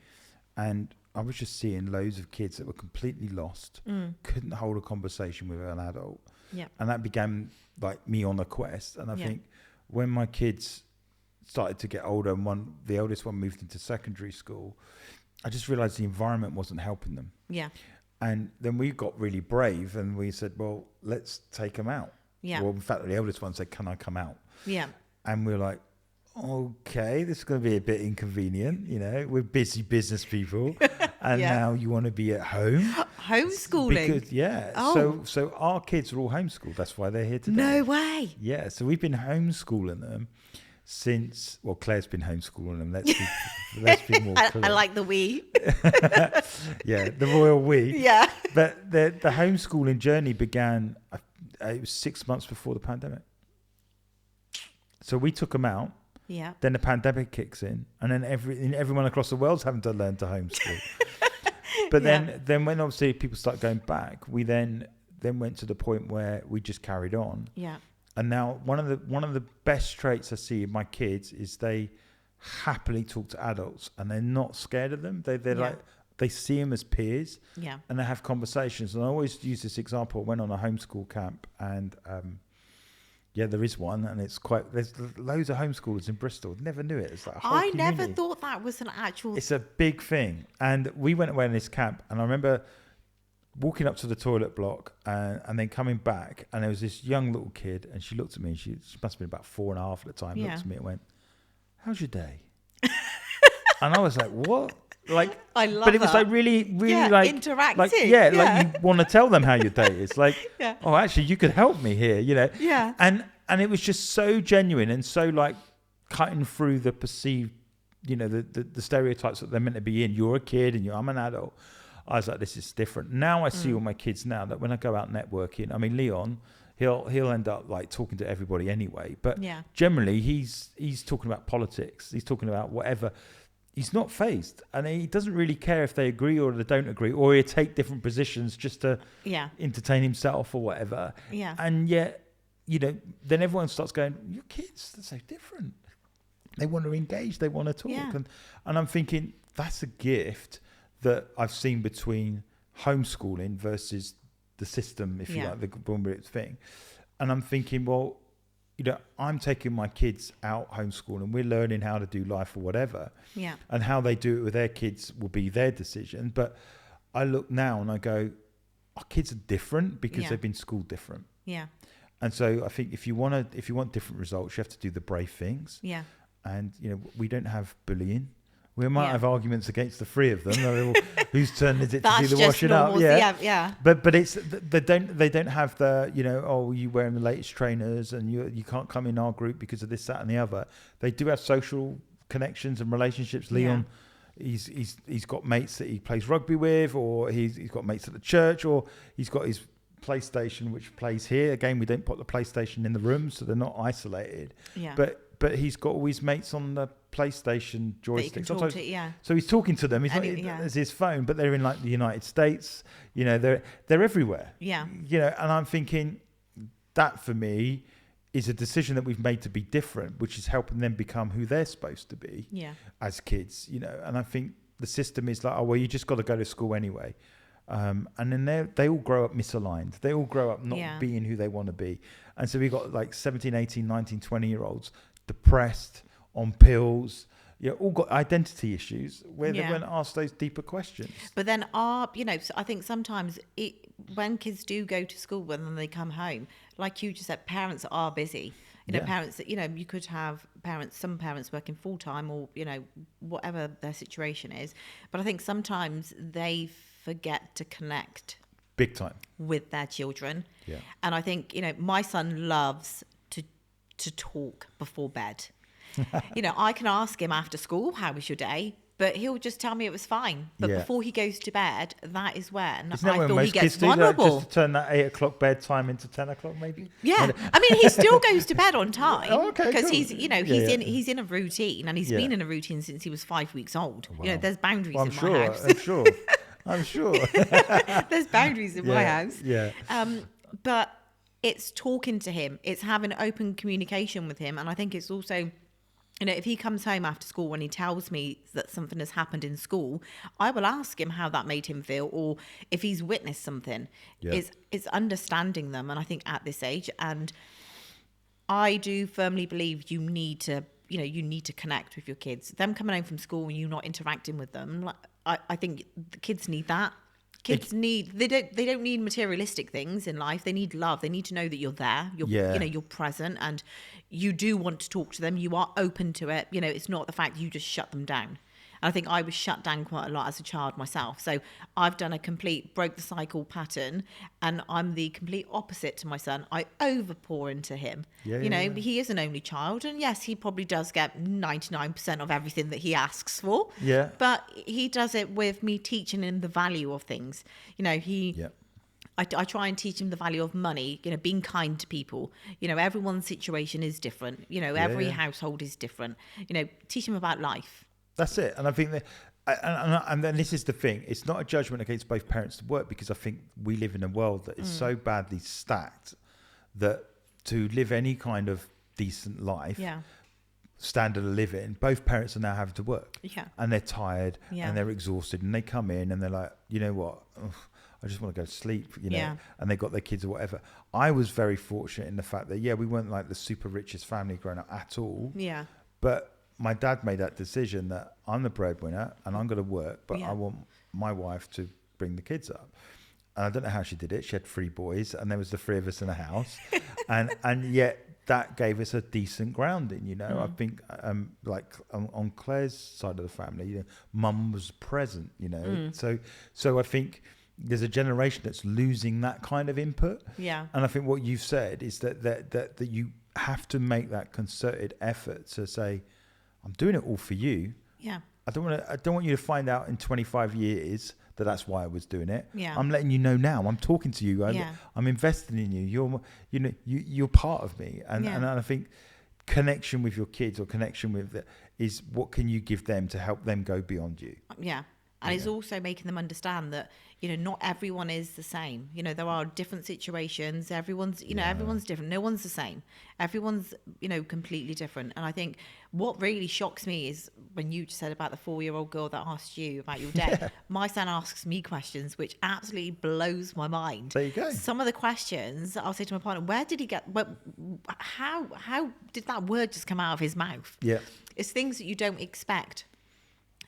And I was just seeing loads of kids that were completely lost, couldn't hold a conversation with an adult. Yeah. And that began like me on a quest. And I think when my kids started to get older and the eldest one moved into secondary school, I just realized the environment wasn't helping them. Yeah. And then we got really brave and we said, well, let's take them out. Yeah. Well, in fact, the eldest one said, can I come out? Yeah. And we're like, okay, this is going to be a bit inconvenient. We're busy business people. And now you want to be at home. Homeschooling. Because, so our kids are all homeschooled. That's why they're here today. No way. Yeah. So we've been homeschooling them since, Claire's been homeschooling them. Let's be more clear. I like the we. Yeah, the royal we. Yeah. But the homeschooling journey began, it was 6 months before the pandemic. So we took them out. Yeah. Then the pandemic kicks in, and then everyone across the world's having to learn to homeschool. But then when obviously people start going back, we then went to the point where we just carried on. Yeah. And now one of the best traits I see in my kids is they happily talk to adults, and they're not scared of them. They're like, they see them as peers. Yeah. And they have conversations. And I always use this example. I went on a homeschool camp, and there is one, and there's loads of homeschoolers in Bristol. Never knew it. It's like a whole community. Never thought that was an actual... It's a big thing. And we went away in this camp, and I remember walking up to the toilet block and then coming back, and there was this young little kid, and she looked at me, and she must have been about 4.5 at the time, looked at me and went, how's your day? And I was like, what? Like, I love but it was like really like interactive. Like, like you want to tell them how your day is. Like, oh, actually, you could help me here, Yeah. And it was just so genuine and so like cutting through the perceived, the stereotypes that they're meant to be in. You're a kid and I'm an adult. I was like, this is different. Now I see all my kids now that when I go out networking, I mean, Leon, he'll end up like talking to everybody anyway. But generally, he's talking about politics. He's talking about whatever. He's not phased, and he doesn't really care if they agree or they don't agree, or he'll take different positions just to entertain himself or whatever. Yeah. And yet, then everyone starts going, your kids, they're so different. They want to engage. They want to talk. Yeah. And I'm thinking, that's a gift that I've seen between homeschooling versus the system, if you like, the Bournemouth thing. And I'm thinking, well, I'm taking my kids out homeschooling, and we're learning how to do life or whatever. Yeah. And how they do it with their kids will be their decision. But I look now and I go, our kids are different because they've been schooled different. Yeah. And so I think if you want different results, you have to do the brave things. Yeah. And we don't have bullying. We might have arguments against the three of them. Whose turn is it to do the washing normal, up? Yeah. But it's they don't have the you wearing the latest trainers and you can't come in our group because of this, that, and the other. They do have social connections and relationships. Leon, he's got mates that he plays rugby with, or he's got mates at the church, or he's got his PlayStation which plays here. Again, we don't put the PlayStation in the room, so they're not isolated. Yeah. But he's got all his mates on the PlayStation joystick. So he's talking to them. He's not, there's his phone, but they're in like the United States. They're everywhere. Yeah. And I'm thinking that for me is a decision that we've made to be different, which is helping them become who they're supposed to be as kids. And I think the system is like, oh well, you just got to go to school anyway. And then they all grow up misaligned. They all grow up not being who they want to be. And so we've got like 17, 18, 19, 20-year-olds depressed, on pills, all got identity issues where they won't ask those deeper questions. But then so I think sometimes when kids do go to school, when they come home, like you just said, parents are busy. Parents, you could have some parents working full time or, whatever their situation is. But I think sometimes they forget to connect big time with their children. Yeah. And I think, my son loves to talk before bed. I can ask him after school, how was your day? But he'll just tell me it was fine. But before he goes to bed, that is when I feel he gets vulnerable. Just to turn that 8 o'clock bedtime into 10 o'clock, maybe. Yeah, I mean, he still goes to bed on time. Oh, okay, because cool. he's in a routine, and he's been in a routine since he was 5 weeks old. Wow. There's boundaries in my house. I'm sure. There's boundaries in my house. Yeah. But it's talking to him. It's having open communication with him, and I think it's also, if he comes home after school and he tells me that something has happened in school, I will ask him how that made him feel, or if he's witnessed something. It's understanding them, and I think at this age, and I do firmly believe you need to connect with your kids. Them coming home from school and you not interacting with them, I think the kids need that. They don't need materialistic things in life. They need love. They need to know that you're there. You're present, and you do want to talk to them. You are open to it. It's not the fact you just shut them down. And I think I was shut down quite a lot as a child myself. So I've done a complete broke the cycle pattern, and I'm the complete opposite to my son. I overpour into him. He is an only child, and yes, he probably does get 99% of everything that he asks for. Yeah. But he does it with me teaching him the value of things. I try and teach him the value of money, being kind to people. Everyone's situation is different. Every household is different. Teach him about life. That's it. And I think that, and then this is the thing, it's not a judgment against both parents to work, because I think we live in a world that is so badly stacked that to live any kind of decent life, standard of living, both parents are now having to work. Yeah. And they're tired and they're exhausted, and they come in and they're like, you know what? I just want to go to sleep, and they got their kids or whatever. I was very fortunate in the fact that, we weren't like the super richest family growing up at all. Yeah. But my dad made that decision that I'm the breadwinner and I'm going to work, but I want my wife to bring the kids up. And I don't know how she did it. She had 3 boys, and there was the 3 of us in a house. and yet that gave us a decent grounding, I think like on Claire's side of the family, mum was present, So I think there's a generation that's losing that kind of input. Yeah. And I think what you've said is that you have to make that concerted effort to say, I'm doing it all for you. Yeah. I don't want you to find out in 25 years that that's why I was doing it. Yeah. I'm letting you know now. I'm talking to you. I'm investing in you. You're part of me. And I think connection with your kids, or connection with is what can you give them to help them go beyond you? Yeah. And it's also making them understand that, not everyone is the same. There are different situations. Everyone's different. No one's the same. Everyone's, completely different. And I think what really shocks me is when you said about the 4-year-old girl that asked you about your day. Yeah. My son asks me questions, which absolutely blows my mind. There you go. Some of the questions, I'll say to my partner, where did he get, how did that word just come out of his mouth? Yeah. It's things that you don't expect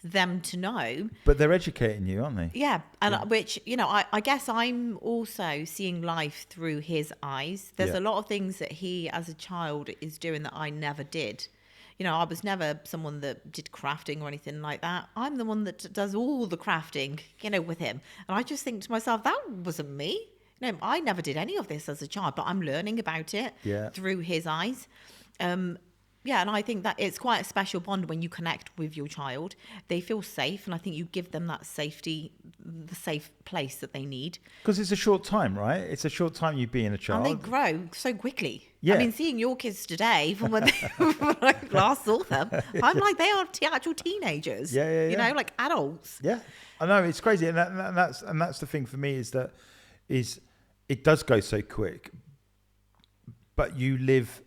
them to know, but they're educating you, aren't they? Yeah. And which I guess I'm also seeing life through his eyes. There's a lot of things that he as a child is doing that I never did. I was never someone that did crafting or anything like that. I'm the one that does all the crafting with him, and I just think to myself, that wasn't me. I never did any of this as a child, but I'm learning about it through his eyes. And I think that it's quite a special bond when you connect with your child. They feel safe, and I think you give them that safety, the safe place that they need. Because it's a short time, right? It's a short time you being a child. And they grow so quickly. Yeah. I mean, seeing your kids today from when I last saw them, I'm like, they are actual teenagers. Yeah. Like adults. Yeah. I know, it's crazy. And that's the thing for me is it does go so quick, but you live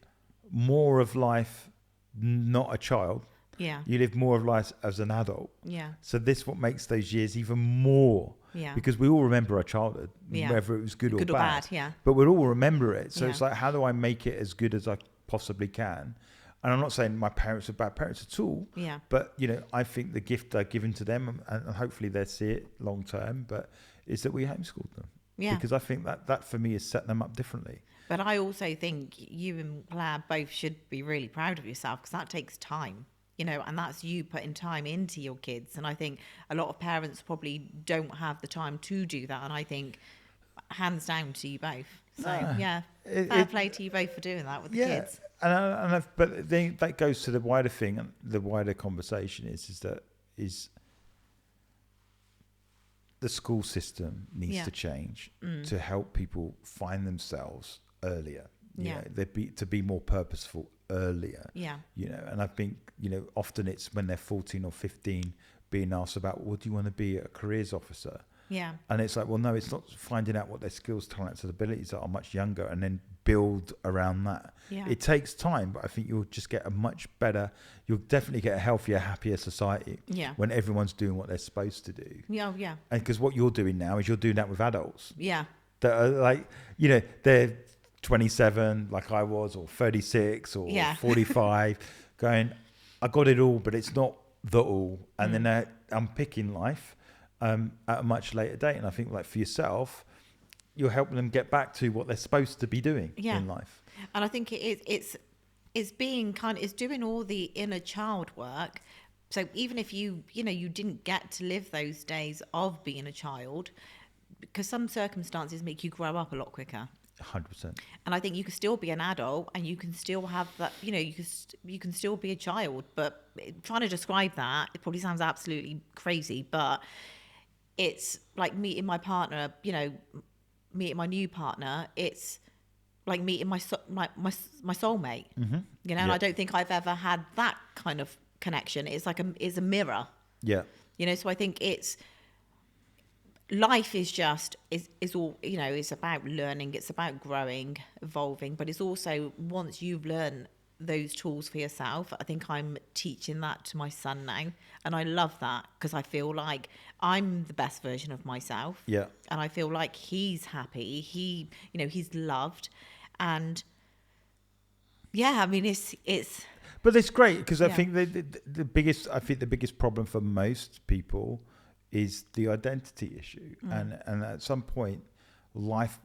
more of life not a child. Yeah. You live more of life as an adult. Yeah. So this what makes those years even more because we all remember our childhood, whether it was good or bad. But we'll all remember it. So it's like, how do I make it as good as I possibly can? And I'm not saying my parents are bad parents at all. Yeah. But, you know, I think the gift I've given to them, and hopefully they'll see it long term, but is that we homeschooled them. Yeah. Because I think that for me is set them up differently. But I also think you and Claire both should be really proud of yourself, because that takes time, you know, and that's you putting time into your kids. And I think a lot of parents probably don't have the time to do that. And I think hands down to you both. So, fair play to you both for doing that with the kids. But then that goes to the wider thing, and the wider conversation is the school system needs to change to help people find themselves earlier. You know, to be more purposeful earlier. Yeah. You know, and I think, you know, often it's when they're 14 or 15 being asked about, what do you want to be, a careers officer? Yeah. And it's like, well, no, it's not finding out what their skills, talents, and abilities are much younger and then build around that. Yeah. It takes time, but I think you'll just get you'll definitely get a healthier, happier society when everyone's doing what they're supposed to do. Yeah, yeah. And because what you're doing now is you're doing that with adults. Yeah. That are like, you know, they're 27 like I was, or 36 or 45 going, I got it all, but it's not the all. And then I'm picking life at a much later date. And I think, like, for yourself, you're helping them get back to what they're supposed to be doing in life. And I think it's doing all the inner child work. So even if you didn't get to live those days of being a child, because some circumstances make you grow up a lot quicker. 100%. And I think you can still be an adult, and you can still have that, you know, you can still be a child. But trying to describe that, it probably sounds absolutely crazy, but it's like meeting my partner, you know, meeting my new partner. It's like meeting my soulmate, you know, and I don't think I've ever had that kind of connection. It's like is a mirror. Yeah. You know, so I think life is all, you know, it's about learning, it's about growing, evolving, but it's also, once you've learned those tools for yourself, I think I'm teaching that to my son now, and I love that, because I feel like I'm the best version of myself. Yeah. And I feel like he's happy, he's loved, and I mean it's but it's great, because I think the biggest problem for most people is the identity issue. And at some point life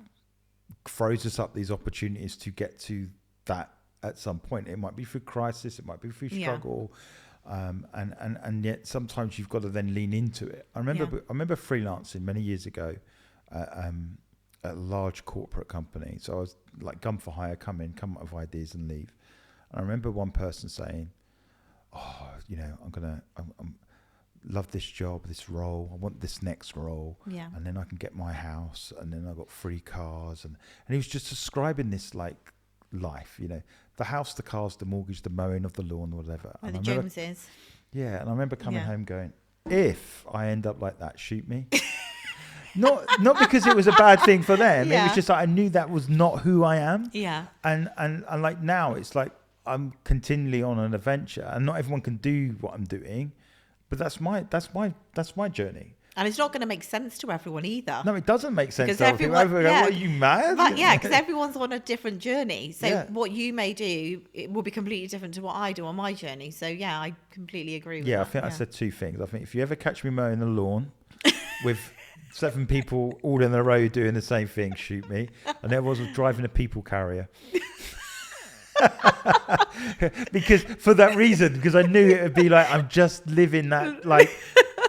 throws us up these opportunities to get to that. At some point, it might be through crisis, it might be through struggle, and yet sometimes you've got to then lean into it. I remember freelancing many years ago at a large corporate company. So I was like gun for hire, come up with ideas and leave. And I remember one person saying, "Oh, you know, I'm love this job, this role. I want this next role, and then I can get my house, and then I got free cars." And he was just describing this like life, you know, the house, the cars, the mortgage, the mowing of the lawn, whatever. And the Joneses. Yeah, and I remember coming home going, if I end up like that, shoot me. Not because it was a bad thing for them. It was just like I knew that was not who I am. Yeah. And like now it's like I'm continually on an adventure, and not everyone can do what I'm doing, but that's my journey. And it's not going to make sense to everyone either. No, it doesn't make sense to everyone. What, are you mad? But because everyone's on a different journey. So what you may do, it will be completely different to what I do on my journey. So I completely agree with that. I think I said two things. I think if you ever catch me mowing the lawn with 7 people all in a row doing the same thing, shoot me. And there was driving a people carrier. Because I knew it would be like, I'm just living that like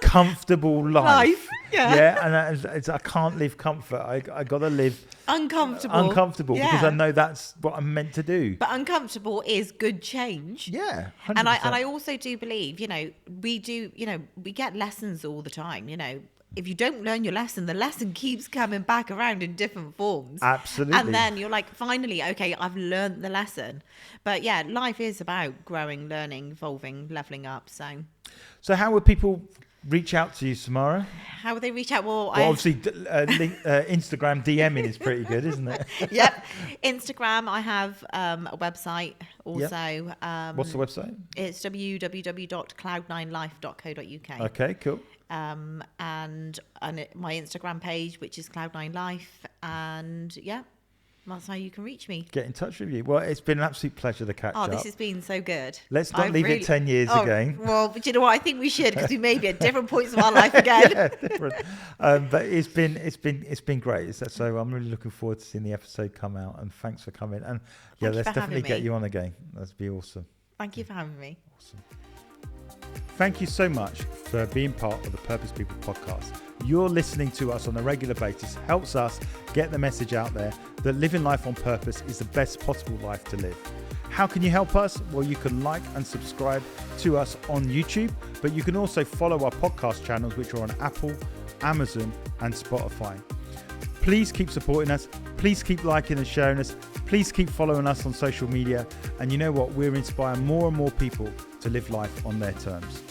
comfortable life. And I can't live comfort. I gotta live uncomfortable because I know that's what I'm meant to do. But uncomfortable is good change. 100%. And I also do believe, you know, we get lessons all the time. You know, if you don't learn your lesson, the lesson keeps coming back around in different forms. Absolutely. And then you're like, finally, okay, I've learned the lesson. But life is about growing, learning, evolving, leveling up. So how would people reach out to you, Samara? How would they reach out? Well, obviously, Instagram DMing is pretty good, isn't it? Yep. Instagram, I have a website also. Yep. What's the website? It's www.cloud9life.co.uk. Okay, cool. And my Instagram page, which is Cloud9Life. And yeah, that's how you can reach me. Get in touch with you. Well, it's been an absolute pleasure to catch up. Oh, this has been so good. Let's not leave it 10 years again. Well, but you know what? I think we should, because we may be at different points of our life again. Yeah, different. But it's been great. So I'm really looking forward to seeing the episode come out. And thanks for coming. And yeah, let's definitely get you on again. That'd be awesome. Thank you for having me. Awesome. Thank you so much for being part of the Purpose People podcast. You're listening to us on a regular basis helps us get the message out there that living life on purpose is the best possible life to live. How can you help us? Well, you can like and subscribe to us on YouTube, but you can also follow our podcast channels, which are on Apple, Amazon, and Spotify. Please keep supporting us. Please keep liking and sharing us. Please keep following us on social media. And you know what? We're inspiring more and more people to live life on their terms.